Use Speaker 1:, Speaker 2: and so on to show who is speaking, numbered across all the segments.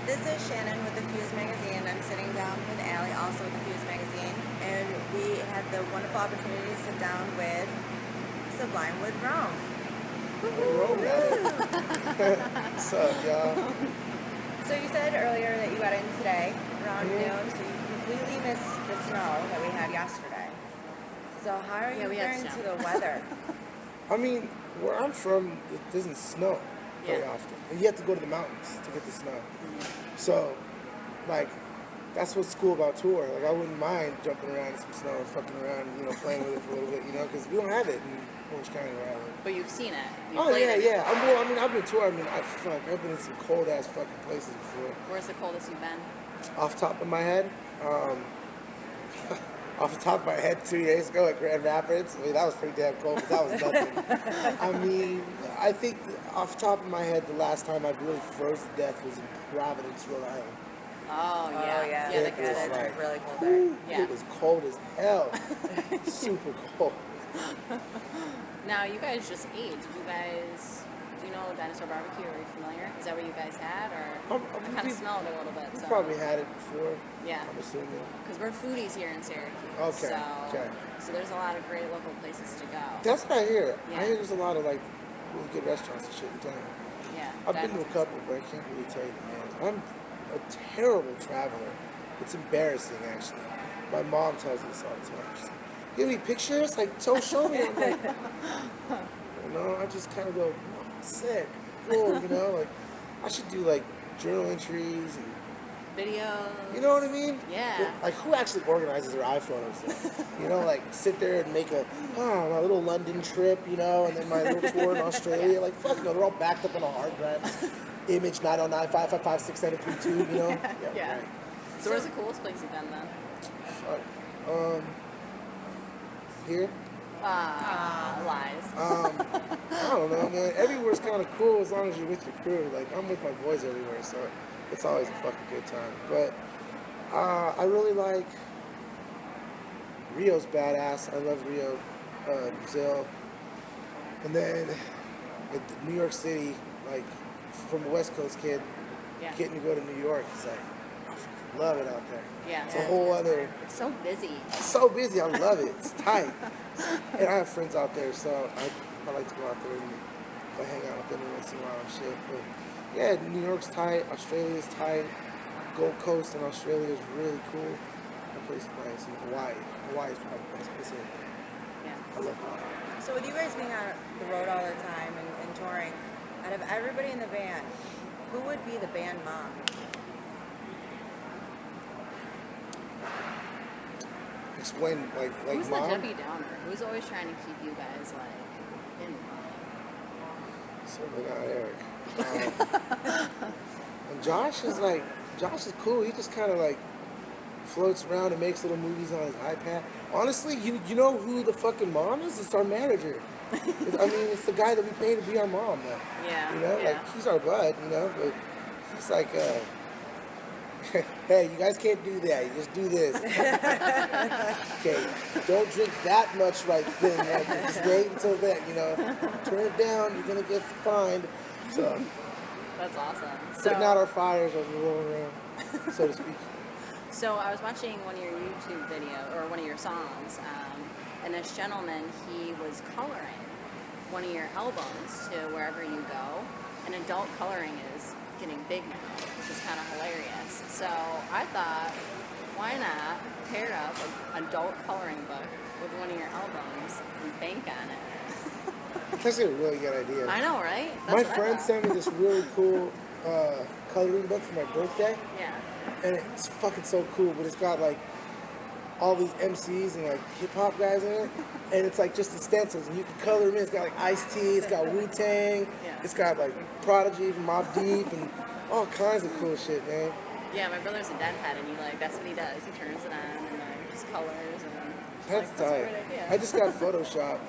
Speaker 1: This is Shannon with the Fuze magazine. I'm sitting down with Allie, also with the Fuze magazine, and we had the wonderful opportunity to sit down with Sublime with Rome.
Speaker 2: What's up, y'all?
Speaker 1: So you said earlier that you got in today around noon, so you completely missed the snow that we had yesterday. So how are you referring to the weather?
Speaker 2: I mean, where I'm from, it doesn't snow very often. And you have to go to the mountains to get the snow. So, like, that's what's cool about tour. Like, I wouldn't mind jumping around in some snow and fucking around, you know, playing with it for a little bit, you know, because we don't have it in Orange County where I live.
Speaker 3: But you've seen it.
Speaker 2: Yeah. I've been touring. I've been in some cold-ass fucking places before.
Speaker 3: Where's the coldest you've been?
Speaker 2: Off the top of my head, off the top of my head, 2 years ago at Grand Rapids. I mean, that was pretty damn cold, but that was nothing. I mean, I think off the top of my head, the last time I really froze to death was in Providence, Rhode Island.
Speaker 3: Oh, yeah.
Speaker 1: Yeah, that's like, really cold there.
Speaker 2: Yeah. It was cold as hell. Super cold.
Speaker 3: Now, you guys just ate. Do you know Dinosaur Barbecue? Are you familiar? Is that what you guys had? Or I kind of smelled it a little bit.
Speaker 2: We
Speaker 3: so.
Speaker 2: probably had it before.
Speaker 3: Yeah.
Speaker 2: I'm assuming.
Speaker 3: Because we're foodies here in Syracuse.
Speaker 2: Okay.
Speaker 3: So there's a lot of great local places to go.
Speaker 2: That's what I hear.
Speaker 3: Yeah.
Speaker 2: I hear there's a lot of like really good restaurants and shit in town.
Speaker 3: Yeah.
Speaker 2: I've been to a couple, but I can't really tell you the names. I'm a terrible traveler. It's embarrassing, actually. My mom tells me this all the time. She's like, "You have any pictures? Like, show me." I'm like, you know, I just kind of go, "Oh, sick, cool," you know, like I should do like journal entries and
Speaker 3: videos.
Speaker 2: You know what I mean?
Speaker 3: Yeah.
Speaker 2: Like, who actually organizes their iPhotos? You know, like sit there and make my little London trip, you know, and then my little tour in Australia. Like, fuck no, they're all backed up on a hard drive. Image 909-555-6732, you know?
Speaker 3: Yeah.
Speaker 2: Right.
Speaker 3: So where's the coolest place you've been then?
Speaker 2: Fuck. Here?
Speaker 3: Lies.
Speaker 2: I don't know, man. Everywhere's kind of cool as long as you're with your crew. Like, I'm with my boys everywhere, so it's always a fucking good time. But I really like Rio's badass. I love Rio, Brazil. And then with New York City, like, from a West Coast kid, getting to go to New York, it's like, I fucking love it out there.
Speaker 3: Yeah.
Speaker 2: It's a whole other...
Speaker 3: It's so busy.
Speaker 2: It's so busy. I love it. It's tight. And I have friends out there, so I like to go out there and hang out with them once in a while and shit. But yeah, New York's tight. Australia's tight. Gold Coast in Australia is really cool. That place is nice. And Hawaii. Hawaii is probably the best place ever.
Speaker 3: Yeah.
Speaker 2: I love Hawaii.
Speaker 1: So with you guys being on the road all the time and touring, out of everybody in the band, who would be the band mom?
Speaker 2: Explain, like
Speaker 3: who's
Speaker 2: mom?
Speaker 3: the Debbie Downer? Who's always trying to keep you guys, like, in
Speaker 2: Certainly not Eric. And Josh is cool. He just kind of like floats around and makes little movies on his iPad. Honestly, you know who the fucking mom is? It's our manager. I mean, it's the guy that we pay to be our mom now.
Speaker 3: Yeah.
Speaker 2: You know, like, he's our bud, you know, but he's like, hey, you guys can't do that. You just do this. Okay, don't drink that much right then. Like, just wait until then, you know. Turn it down, you're going to get fined. So,
Speaker 3: that's awesome.
Speaker 2: putting out our fires as we roll around, so to speak.
Speaker 3: So I was watching one of your YouTube videos, or one of your songs, and this gentleman, he was coloring one of your albums to Wherever You Go, and adult coloring is getting big now, which is kind of hilarious. So I thought, why not pair up an adult coloring book with one of your albums and bank on it?
Speaker 2: That's actually a really good idea.
Speaker 3: I know, right?
Speaker 2: My friend sent me this really cool coloring book for my birthday.
Speaker 3: Yeah.
Speaker 2: And it's fucking so cool, but it's got like all these MCs and like hip hop guys in it, and it's like just the stencils, and you can color them in. It's got like Ice-T, it's got Wu-Tang, it's got like Prodigy from Mobb Deep, and all kinds of cool shit, man.
Speaker 3: Yeah, my brother's a deadhead, and that's what he does. He turns it on and like just colors and.
Speaker 2: That's tight.
Speaker 3: a great idea.
Speaker 2: I just got Photoshop,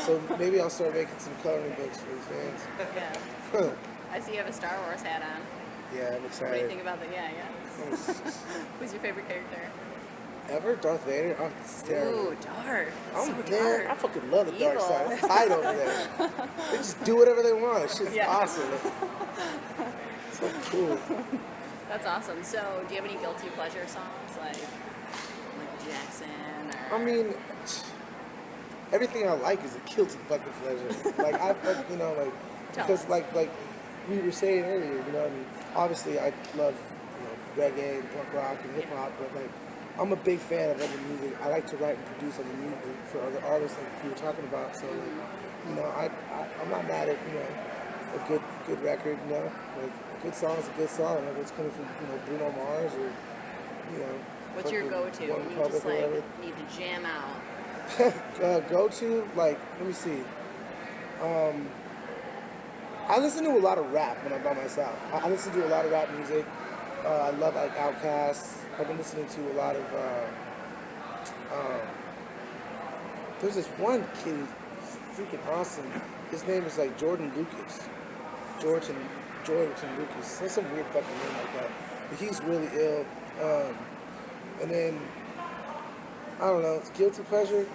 Speaker 2: so maybe I'll start making some coloring books for the fans.
Speaker 3: Yeah. I see you have a Star Wars hat on.
Speaker 2: Yeah, I'm excited.
Speaker 3: What do you think about that? Yeah. Who's your favorite character?
Speaker 2: Ever? Darth Vader? Oh, it's terrible.
Speaker 3: Ooh, dark.
Speaker 2: I'm
Speaker 3: so
Speaker 2: there.
Speaker 3: dark.
Speaker 2: I fucking love the dark
Speaker 3: Evil.
Speaker 2: side. It's tight over there. They just do whatever they want. It's just awesome. So cool.
Speaker 3: That's awesome. So, do you have any guilty pleasure songs like Michael Jackson? Or...
Speaker 2: I mean, everything I like is a guilty fucking pleasure. Like you know, like because like we were saying earlier, you know, I mean, obviously I love reggae and punk rock and hip hop, but like I'm a big fan of other music. I like to write and produce other music for other artists, like you were talking about. So like, you know, I'm not mad at a good record. You know, like a good song is a good song, whether it's coming from Bruno Mars or
Speaker 3: What's your go-to when you just like need to jam out?
Speaker 2: Go-to, like, let me see. I listen to a lot of rap when I'm by myself. I listen to a lot of rap music. I love like Outkast. I've been listening to a lot of. There's this one kid who's freaking awesome. His name is like Jordan Lucas. Jordan Lucas. That's some weird fucking name like that. But he's really ill. And then I don't know. It's guilty pleasure.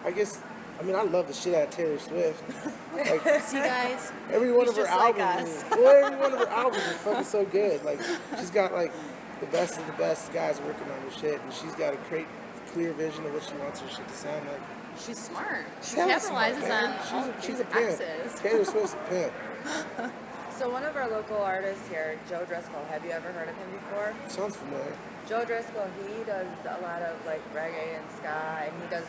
Speaker 2: I guess. I mean, I love the shit out of Taylor Swift. Like,
Speaker 3: see, guys,
Speaker 2: every one of her
Speaker 3: like
Speaker 2: albums, every one of her albums is fucking so good. Like, she's got like the best of the best guys working on her shit, and she's got a great, clear vision of what she wants her shit to sound like.
Speaker 3: She's smart. She
Speaker 2: capitalizes
Speaker 3: on
Speaker 2: she's a pimp.
Speaker 3: X's.
Speaker 2: Taylor Swift's a pimp.
Speaker 1: So one of our local artists here, Joe Driscoll, have you ever heard of him before?
Speaker 2: Sounds familiar.
Speaker 1: Joe Driscoll, he does a lot of like reggae and ska, and he does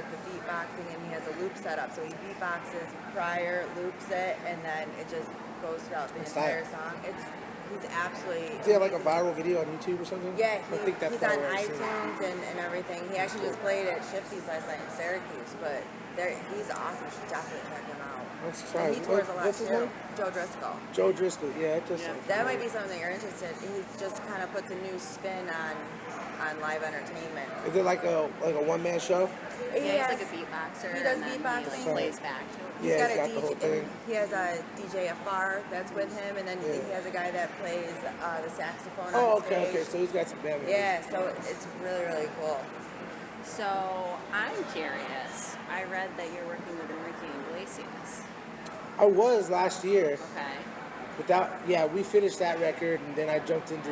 Speaker 1: the beatboxing, and he has a loop setup. So he beatboxes prior, loops it, and then it just goes throughout the entire song. He's absolutely.
Speaker 2: Does he have like a viral video on YouTube or something?
Speaker 1: Yeah,
Speaker 2: I think that's
Speaker 1: he's on iTunes and everything. He actually just played at Shifty's last night in Syracuse, but he's awesome. You should definitely check him out. And he tours a lot
Speaker 2: what's his
Speaker 1: too.
Speaker 2: name?
Speaker 1: Joe Driscoll.
Speaker 2: Joe Driscoll, yeah, it does sound
Speaker 1: That
Speaker 2: familiar.
Speaker 1: might be something you're interested in. He just kind of puts a new spin on live entertainment.
Speaker 2: Is it like a one-man show?
Speaker 3: Yeah, he's like a beatboxer.
Speaker 1: He does
Speaker 3: and then
Speaker 1: beatboxing.
Speaker 3: He plays back to it.
Speaker 1: He's
Speaker 2: Yeah,
Speaker 1: got
Speaker 2: he's
Speaker 1: a
Speaker 2: got the whole
Speaker 1: DJ.
Speaker 2: thing.
Speaker 1: He has a DJ Afar that's with him, and then he has a guy that plays the saxophone on stage.
Speaker 2: Okay. So he's got some damage.
Speaker 1: Yeah, so it's really, really cool.
Speaker 3: So I'm curious. I read that you're working with Enrique Iglesias.
Speaker 2: I was last year.
Speaker 3: Okay.
Speaker 2: But we finished that record, and then I jumped into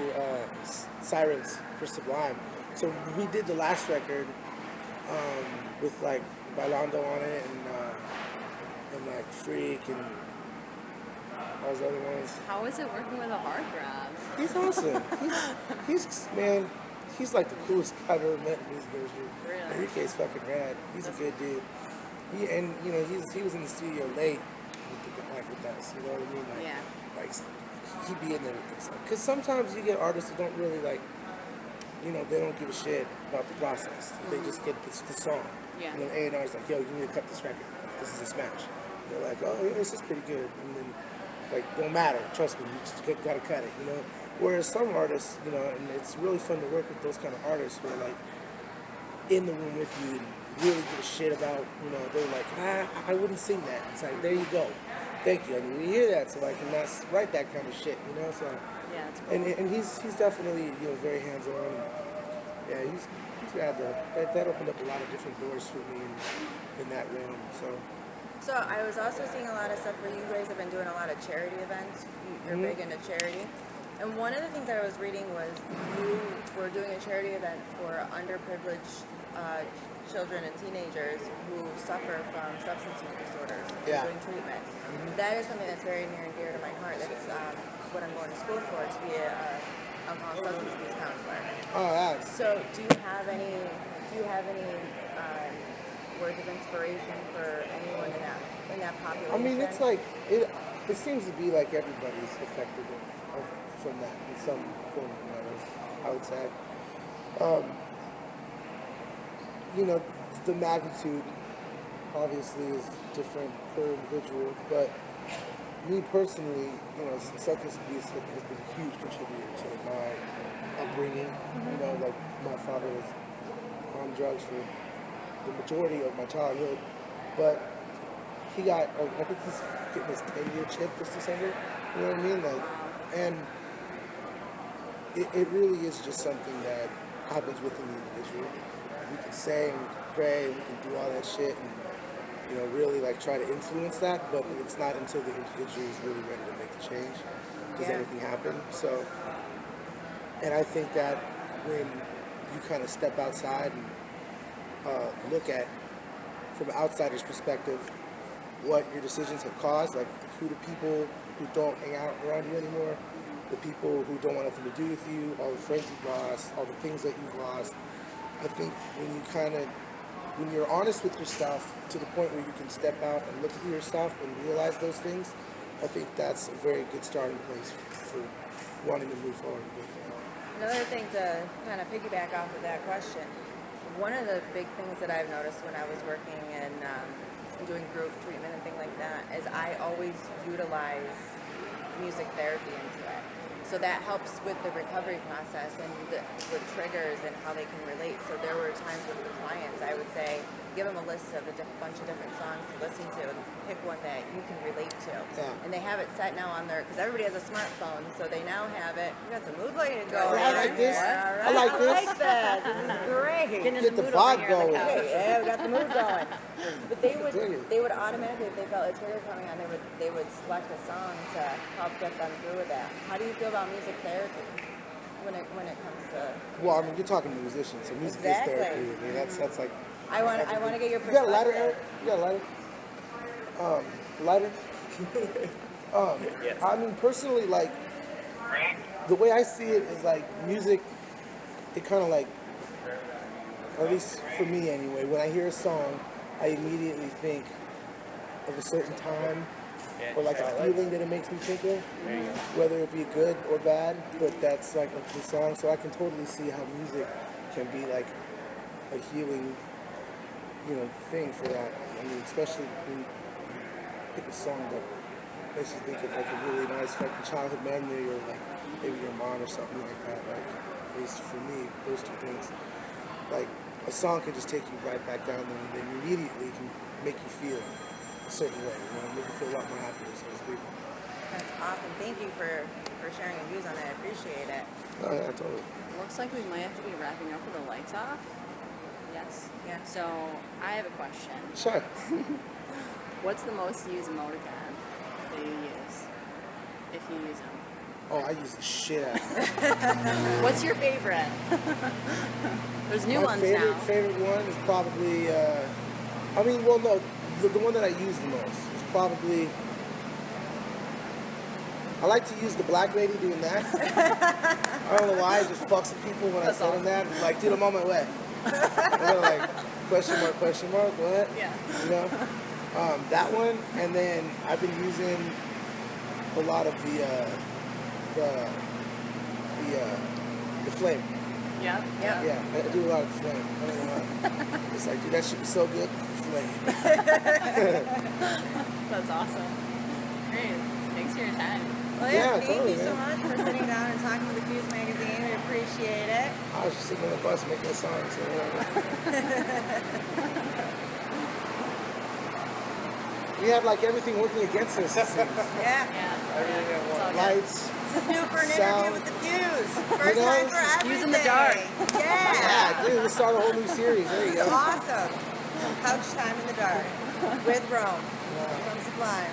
Speaker 2: Sirens for Sublime. So we did the last record with like Bailando on it, and like Freak and all those other ones.
Speaker 3: How is it working with a heartthrob?
Speaker 2: He's awesome. He's like the coolest guy I've ever met in the music industry.
Speaker 3: Really?
Speaker 2: Enrique's fucking rad. He's a good dude. He was in the studio late with us. You know what I mean? Like, like he'd be in there with us. Because sometimes you get artists who don't really like, they don't give a shit about the process. They just get the song.
Speaker 3: Yeah.
Speaker 2: A&R's like, yo, you need to cut this record. This is a smash. They're like, oh, yeah, this is pretty good. And then, like, don't matter. Trust me, you just gotta cut it, Whereas some artists, and it's really fun to work with those kind of artists who are like in the room with you and really give a shit about, they're like, I wouldn't sing that. It's like, there you go. Thank you. I need to hear that so I can not write that kind of shit, So
Speaker 3: yeah, it's cool.
Speaker 2: and he's definitely very hands on. Yeah, he's rad though. That opened up a lot of different doors for me in that realm.
Speaker 1: So I was also seeing a lot of stuff where you guys have been doing a lot of charity events. You're big into charity. And one of the things I was reading was you were doing a charity event for underprivileged children and teenagers who suffer from substance use disorders and doing treatment. That is something that's very near and dear to my heart. That's what I'm going to school for, to be a alcohol substance abuse counselor.
Speaker 2: Oh, yeah.
Speaker 1: So do you have any words of inspiration for anyone in that population?
Speaker 2: I mean, it's like it seems to be like everybody's affected from that in some form or another, I would say. The magnitude obviously is different per individual, but me personally, substance abuse has been a huge contributor to my upbringing. Like my father was on drugs for the majority of my childhood, but he got, I think he's getting his 10-year chip this December. You know what I mean? Like, and it really is just something that happens within the individual. We can say and we can pray and we can do all that shit and really like try to influence that, but it's not until the individual is really ready to make the change does anything happen. So And I think that when you kind of step outside and look at, from an outsider's perspective, what your decisions have caused, like who the people who don't hang out around you anymore, the people who don't want nothing to do with you, all the friends you've lost, all the things that you've lost. I think when you're honest with yourself to the point where you can step out and look at yourself and realize those things, I think that's a very good starting place for wanting to move forward.
Speaker 1: Another thing to kind of piggyback off of that question, one of the big things that I've noticed when I was working and doing group treatment and things like that is I always utilize music therapy into it. So that helps with the recovery process and the triggers and how they can relate. So there were times with the clients, I would say, give them a list of a bunch of different songs to listen to and pick one that you can relate to.
Speaker 2: Yeah.
Speaker 1: And they have it set now on their, because everybody has a smartphone, so they now have it. You got some mood lighting going.
Speaker 2: I like this.
Speaker 1: All right.
Speaker 2: I like this.
Speaker 1: I like this. This is great.
Speaker 2: Get the vibe going.
Speaker 1: Yeah, we got the mood going. But they would automatically, if they felt a trigger coming on, they would select a song to help get them through with that. How do you feel about music therapy when it comes to?
Speaker 2: Well, I mean, you're talking to musicians, so music is therapy. I mean, that's like.
Speaker 1: I want to get your perspective.
Speaker 2: You got a lighter, Eric? You got a lighter? Lighter?
Speaker 4: Yes.
Speaker 2: I mean, personally, like, the way I see it is like music, it kind of like, or at least for me anyway, when I hear a song, I immediately think of a certain time or like a feeling that it makes me think of, whether it be good or bad, but that's like the song. So I can totally see how music can be like a healing, thing for that. I mean, especially when you pick a song that makes you think of like a really nice fucking childhood memory or like maybe your mom or something like that. Like, at least for me, those two things. Like, a song can just take you right back down there and then immediately can make you feel a certain way, make you feel a lot more happier, so to speak.
Speaker 1: That's awesome. Thank you for sharing your views on that. I appreciate it.
Speaker 2: Oh, yeah, totally.
Speaker 3: Looks like we might have to be wrapping up with the lights off. Yes.
Speaker 1: Yeah.
Speaker 3: So I have a question.
Speaker 2: Sure.
Speaker 3: What's the most used emoticon that you use, if you use them?
Speaker 2: Oh, I use the shit out of it.
Speaker 3: What's your favorite? There's new
Speaker 2: My
Speaker 3: ones
Speaker 2: favorite,
Speaker 3: now.
Speaker 2: favorite one is probably, the one that I use the most is probably, I like to use the black lady doing that. I don't know why, it just fucks with people when
Speaker 3: That's
Speaker 2: I send them that. I'm like, dude, I'm on my way. And they're like, question mark, what?
Speaker 3: Yeah.
Speaker 2: That one, and then I've been using a lot of the flame.
Speaker 3: Yeah. Yeah.
Speaker 2: Yeah, I do a lot of the flame. I don't know why. It's like, dude, that shit was so good. Flame.
Speaker 3: That's awesome. Great. Thanks for your time.
Speaker 1: Well,
Speaker 2: Yeah,
Speaker 1: thank
Speaker 2: totally,
Speaker 1: you so
Speaker 2: man.
Speaker 1: much for sitting down and talking with the Fuze magazine. We appreciate it.
Speaker 2: I was just sitting on the bus making a song, so we have like everything working against us. It seems.
Speaker 1: Yeah.
Speaker 3: Everything at once.
Speaker 2: Lights.
Speaker 1: This is new for an
Speaker 2: Sound.
Speaker 1: interview with the Fuze. First time for everything.
Speaker 3: Fuse in the dark.
Speaker 1: Yeah.
Speaker 2: Yeah, dude, let's start a whole new series. There you
Speaker 1: This is
Speaker 2: go.
Speaker 1: awesome. Couch time in the dark with Rome from Sublime.